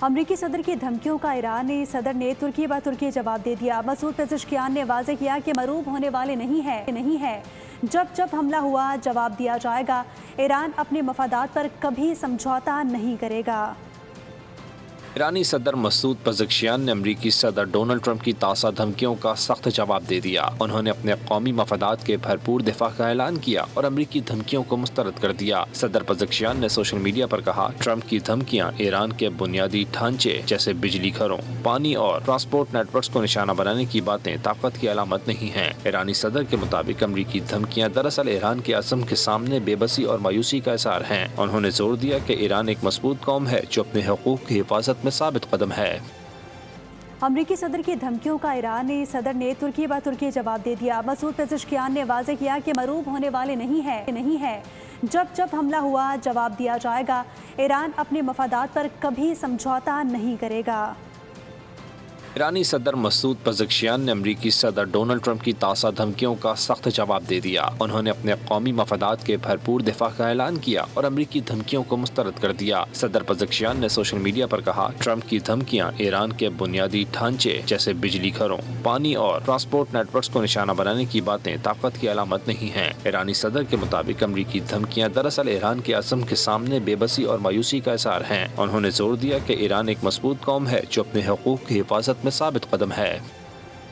امریکی صدر کی دھمکیوں کا ایرانی صدر نے ترکی بہ ترکی جواب دے دیا۔ مسعود پزشکیان نے واضح کیا کہ مغلوب ہونے والے نہیں ہے۔ جب حملہ ہوا جواب دیا جائے گا۔ ایران اپنے مفادات پر کبھی سمجھوتا نہیں کرے گا۔ ایرانی صدر مسعود پزشکیان نے امریکی صدر ڈونلڈ ٹرمپ کی تازہ دھمکیوں کا سخت جواب دے دیا۔ انہوں نے اپنے قومی مفادات کے بھرپور دفاع کا اعلان کیا اور امریکی دھمکیوں کو مسترد کر دیا۔ صدر پزشکیان نے سوشل میڈیا پر کہا، ٹرمپ کی دھمکیاں ایران کے بنیادی ڈھانچے جیسے بجلی گھروں، پانی اور ٹرانسپورٹ نیٹ ورکس کو نشانہ بنانے کی باتیں طاقت کی علامت نہیں ہیں۔ ایرانی صدر کے مطابق امریکی دھمکیاں دراصل ایران کے عزم کے سامنے بے بسی اور مایوسی کا اظہار ہیں۔ انہوں نے زور دیا کہ ایران ایک مضبوط قوم ہے جو اپنے حقوق کی حفاظت میں ثابت قدم ہے۔ امریکی صدر کی دھمکیوں کا ایرانی صدر نے ترکی بہ ترکی جواب دے دیا۔ مسعود پزشکیان نے واضح کیا کہ مغلوب ہونے والے نہیں ہے۔ جب حملہ ہوا جواب دیا جائے گا۔ ایران اپنے مفادات پر کبھی سمجھوتا نہیں کرے گا۔ ایرانی صدر مسعود پزشکیان نے امریکی صدر ڈونلڈ ٹرمپ کی تازہ دھمکیوں کا سخت جواب دے دیا۔ انہوں نے اپنے قومی مفادات کے بھرپور دفاع کا اعلان کیا اور امریکی دھمکیوں کو مسترد کر دیا۔ صدر پزشکیان نے سوشل میڈیا پر کہا، ٹرمپ کی دھمکیاں ایران کے بنیادی ڈھانچے جیسے بجلی گھروں، پانی اور ٹرانسپورٹ نیٹ ورکس کو نشانہ بنانے کی باتیں طاقت کی علامت نہیں ہیں۔ ایرانی صدر کے مطابق امریکی دھمکیاں دراصل ایران کے عزم کے سامنے بے بسی اور مایوسی کا اظہار ہیں۔ انہوں نے زور دیا کہ ایران ایک مضبوط قوم ہے جو اپنے حقوق کی حفاظت میں ثابت قدم ہے۔